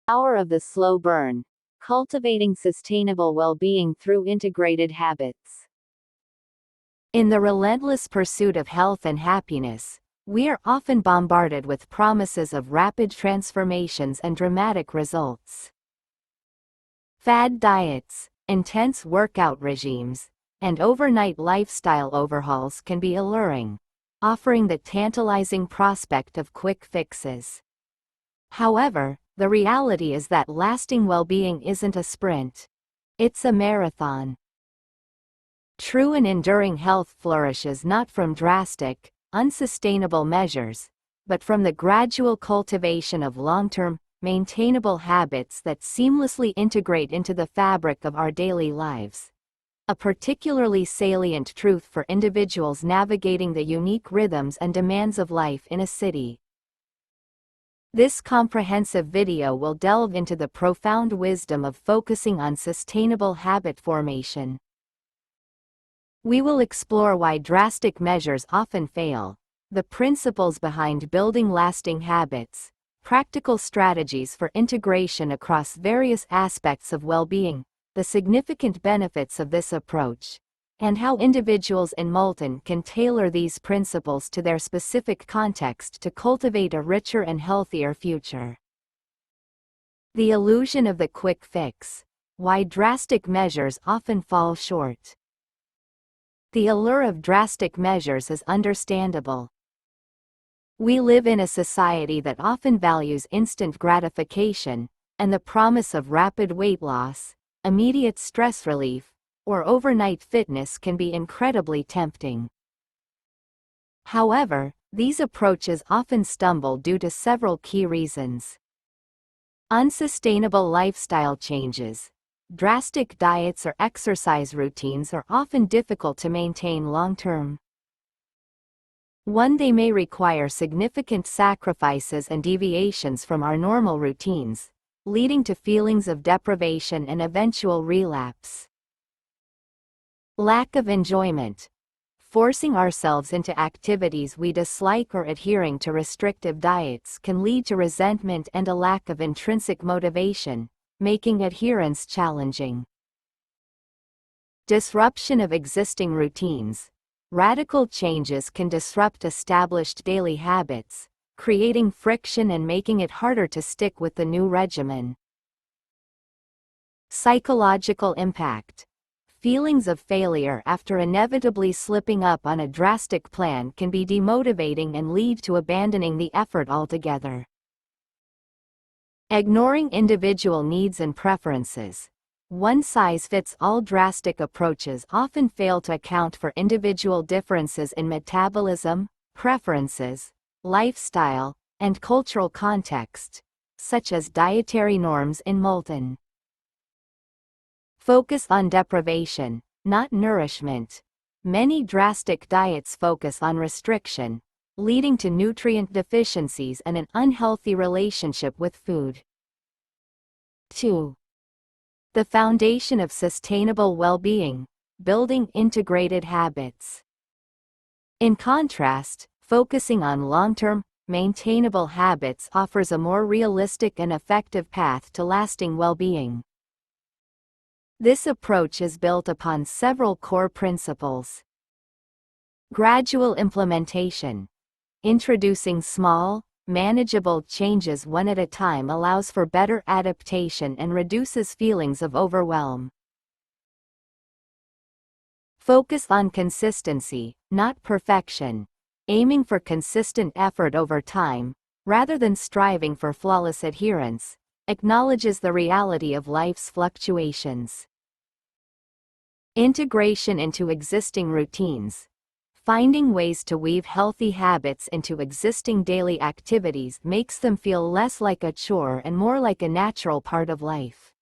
Power of the slow burn. Cultivating sustainable well-being through integrated habits. In the relentless pursuit of health and happiness, we are often bombarded with promises of rapid transformations and dramatic results. Fad diets, intense workout regimes, and overnight lifestyle overhauls can be alluring, offering the tantalizing prospect of quick fixes. However, the reality is that lasting well-being isn't a sprint. It's a marathon. True and enduring health flourishes not from drastic, unsustainable measures, but from the gradual cultivation of long-term, maintainable habits that seamlessly integrate into the fabric of our daily lives. A particularly salient truth for individuals navigating the unique rhythms and demands of life in a city. This comprehensive video will delve into the profound wisdom of focusing on sustainable habit formation. We will explore why drastic measures often fail, the principles behind building lasting habits, practical strategies for integration across various aspects of well-being, the significant benefits of this approach, and how individuals in Moulton can tailor these principles to their specific context to cultivate a richer and healthier future. The illusion of the quick fix. Why drastic measures often fall short. The allure of drastic measures is understandable. We live in a society that often values instant gratification, and the promise of rapid weight loss, immediate stress relief, or overnight fitness can be incredibly tempting. However, these approaches often stumble due to several key reasons. Unsustainable lifestyle changes. Drastic diets or exercise routines are often difficult to maintain long-term. They may require significant sacrifices and deviations from our normal routines, leading to feelings of deprivation and eventual relapse. Lack of enjoyment. Forcing ourselves into activities we dislike or adhering to restrictive diets can lead to resentment and a lack of intrinsic motivation, making adherence challenging. Disruption of existing routines. Radical changes can disrupt established daily habits, creating friction and making it harder to stick with the new regimen. Psychological impact. Feelings of failure after inevitably slipping up on a drastic plan can be demotivating and lead to abandoning the effort altogether. Ignoring individual needs and preferences. One-size-fits-all drastic approaches often fail to account for individual differences in metabolism, preferences, lifestyle, and cultural context, such as dietary norms in Moulton. Focus on deprivation, not nourishment. Many drastic diets focus on restriction, leading to nutrient deficiencies and an unhealthy relationship with food. 2. The foundation of sustainable well-being, building integrated habits. In contrast, focusing on long-term, maintainable habits offers a more realistic and effective path to lasting well-being. This approach is built upon several core principles. Gradual implementation. Introducing small, manageable changes one at a time allows for better adaptation and reduces feelings of overwhelm. Focus on consistency, not perfection. Aiming for consistent effort over time, rather than striving for flawless adherence, acknowledges the reality of life's fluctuations. Integration into existing routines. Finding ways to weave healthy habits into existing daily activities makes them feel less like a chore and more like a natural part of life.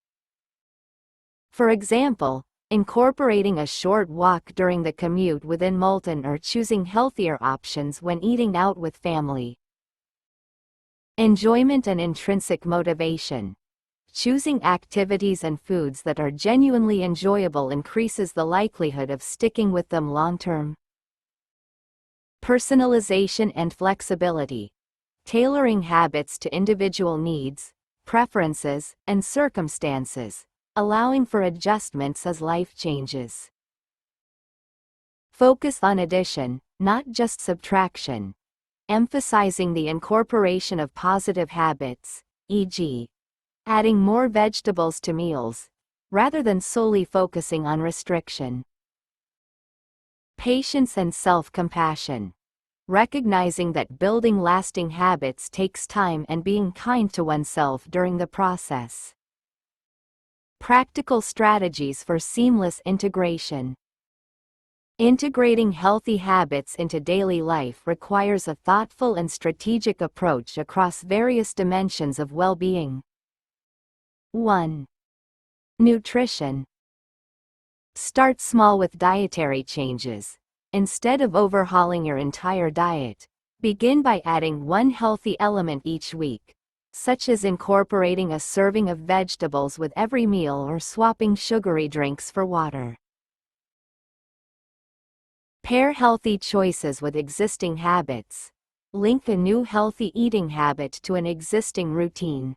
For example, incorporating a short walk during the commute within Moulton or choosing healthier options when eating out with family. Enjoyment and intrinsic motivation. Choosing activities and foods that are genuinely enjoyable increases the likelihood of sticking with them long-term. Personalization and flexibility. Tailoring habits to individual needs, preferences, and circumstances, allowing for adjustments as life changes. Focus on addition, not just subtraction, emphasizing the incorporation of positive habits, e.g., adding more vegetables to meals, rather than solely focusing on restriction. Patience and self-compassion. Recognizing that building lasting habits takes time and being kind to oneself during the process. Practical strategies for seamless integration. Integrating healthy habits into daily life requires a thoughtful and strategic approach across various dimensions of well-being. 1. Nutrition. Start small with dietary changes. Instead of overhauling your entire diet, begin by adding one healthy element each week, such as incorporating a serving of vegetables with every meal or swapping sugary drinks for water. Pair healthy choices with existing habits. Link a new healthy eating habit to an existing routine.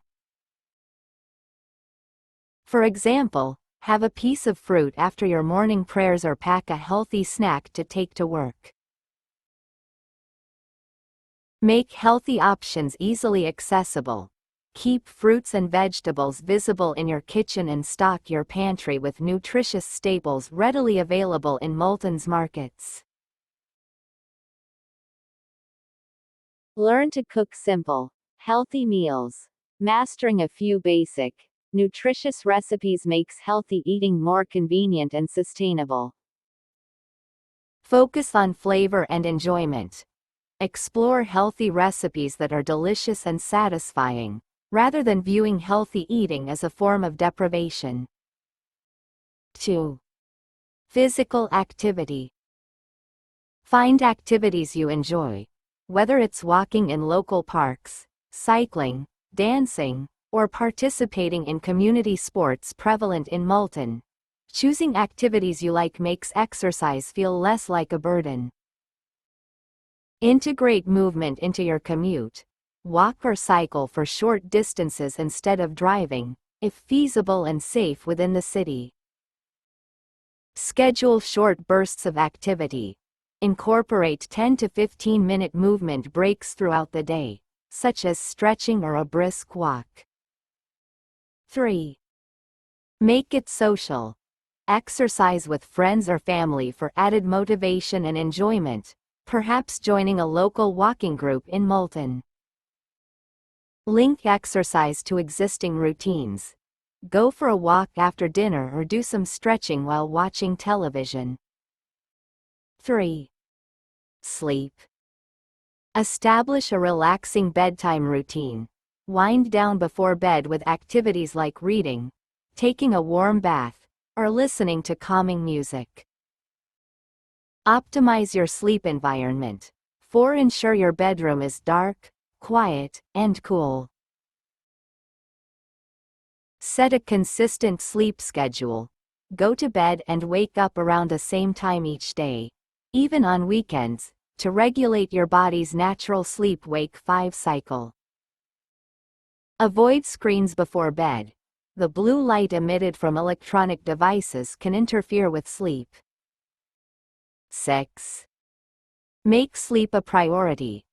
For example, have a piece of fruit after your morning prayers or pack a healthy snack to take to work. Make healthy options easily accessible. Keep fruits and vegetables visible in your kitchen and stock your pantry with nutritious staples readily available in Moulton's markets. Learn to cook simple, healthy meals. Mastering a few basic, nutritious recipes makes healthy eating more convenient and sustainable. Focus on flavor and enjoyment. Explore healthy recipes that are delicious and satisfying, rather than viewing healthy eating as a form of deprivation. 2. Physical activity. Find activities you enjoy, whether it's walking in local parks, cycling, dancing, or participating in community sports prevalent in Moulton. Choosing activities you like makes exercise feel less like a burden. Integrate movement into your commute. Walk or cycle for short distances instead of driving, if feasible and safe within the city. Schedule short bursts of activity. Incorporate 10 to 15-minute movement breaks throughout the day, such as stretching or a brisk walk. 3. Make it social. Exercise with friends or family for added motivation and enjoyment, perhaps joining a local walking group in Moulton. Link exercise to existing routines. Go for a walk after dinner or do some stretching while watching television. 3. Sleep. Establish a relaxing bedtime routine. Wind down before bed with activities like reading, taking a warm bath, or listening to calming music. Optimize your sleep environment. 4. Ensure your bedroom is dark, quiet, and cool. Set a consistent sleep schedule. Go to bed and wake up around the same time each day, even on weekends, to regulate your body's natural sleep-wake 5 cycle. Avoid screens before bed. The blue light emitted from electronic devices can interfere with sleep. 6. Make sleep a priority.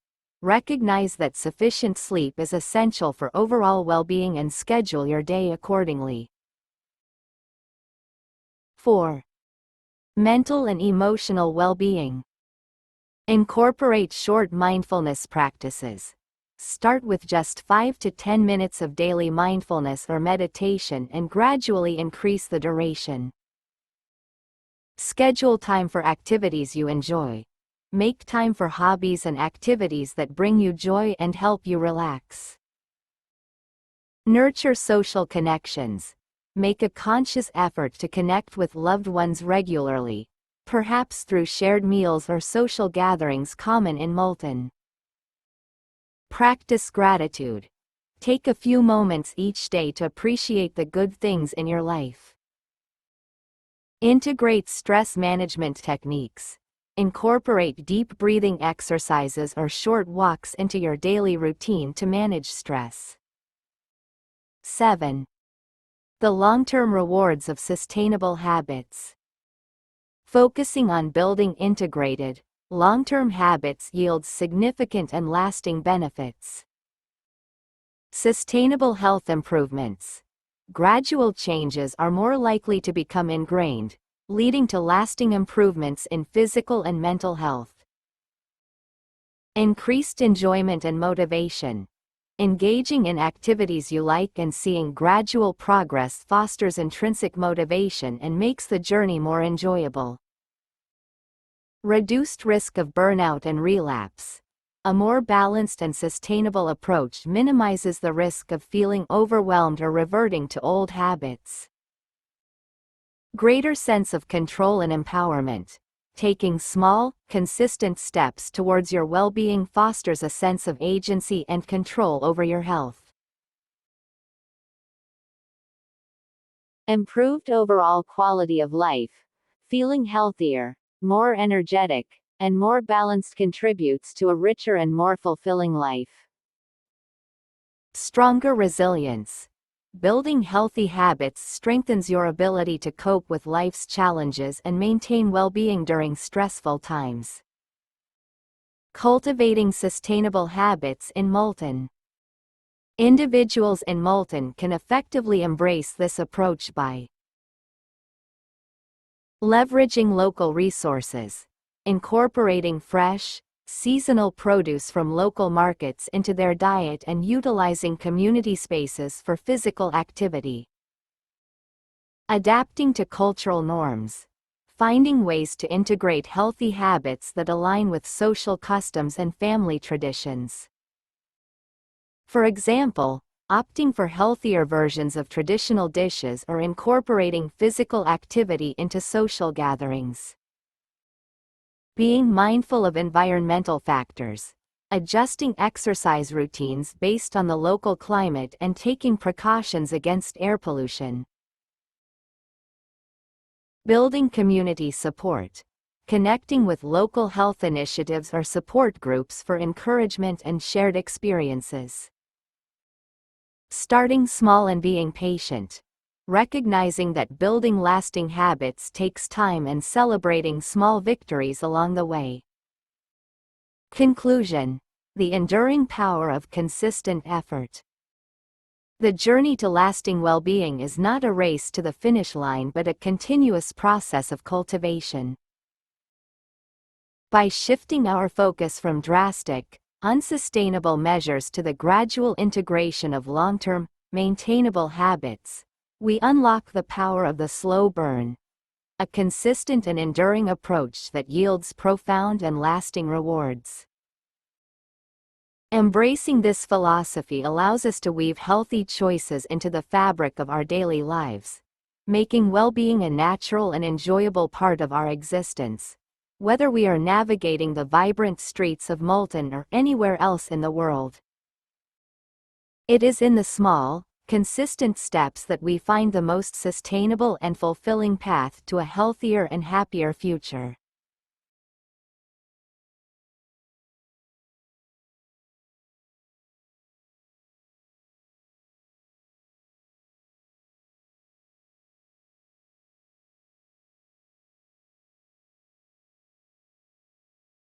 Recognize that sufficient sleep is essential for overall well-being and schedule your day accordingly. 4. Mental and emotional well-being. Incorporate short mindfulness practices. Start with just 5 to 10 minutes of daily mindfulness or meditation and gradually increase the duration. Schedule time for activities you enjoy. Make time for hobbies and activities that bring you joy and help you relax. Nurture social connections. Make a conscious effort to connect with loved ones regularly, perhaps through shared meals or social gatherings common in Moulton. Practice gratitude. Take a few moments each day to appreciate the good things in your life. Integrate stress management techniques. Incorporate deep breathing exercises or short walks into your daily routine to manage stress. 7. The long-term rewards of sustainable habits. Focusing on building integrated, long-term habits yields significant and lasting benefits. Sustainable health improvements. Gradual changes are more likely to become ingrained, leading to lasting improvements in physical and mental health. Increased enjoyment and motivation. Engaging in activities you like and seeing gradual progress fosters intrinsic motivation and makes the journey more enjoyable. Reduced risk of burnout and relapse. A more balanced and sustainable approach minimizes the risk of feeling overwhelmed or reverting to old habits. Greater sense of control and empowerment. Taking small, consistent steps towards your well-being fosters a sense of agency and control over your health. Improved overall quality of life. Feeling healthier, more energetic, and more balanced contributes to a richer and more fulfilling life. Stronger resilience. Building healthy habits strengthens your ability to cope with life's challenges and maintain well-being during stressful times. Cultivating sustainable habits in Moulton. Individuals in Moulton can effectively embrace this approach by leveraging local resources, incorporating fresh, seasonal produce from local markets into their diet and utilizing community spaces for physical activity. Adapting to cultural norms. Finding ways to integrate healthy habits that align with social customs and family traditions. For example, opting for healthier versions of traditional dishes or incorporating physical activity into social gatherings. Being mindful of environmental factors. Adjusting exercise routines based on the local climate and taking precautions against air pollution. Building community support. Connecting with local health initiatives or support groups for encouragement and shared experiences. Starting small and being patient. Recognizing that building lasting habits takes time and celebrating small victories along the way. Conclusion. The enduring power of consistent effort. The journey to lasting well-being is not a race to the finish line but a continuous process of cultivation. By shifting our focus from drastic, unsustainable measures to the gradual integration of long-term, maintainable habits, we unlock the power of the slow burn, a consistent and enduring approach that yields profound and lasting rewards. Embracing this philosophy allows us to weave healthy choices into the fabric of our daily lives, making well-being a natural and enjoyable part of our existence, whether we are navigating the vibrant streets of Moulton or anywhere else in the world. It is in the small, consistent steps that we find the most sustainable and fulfilling path to a healthier and happier future.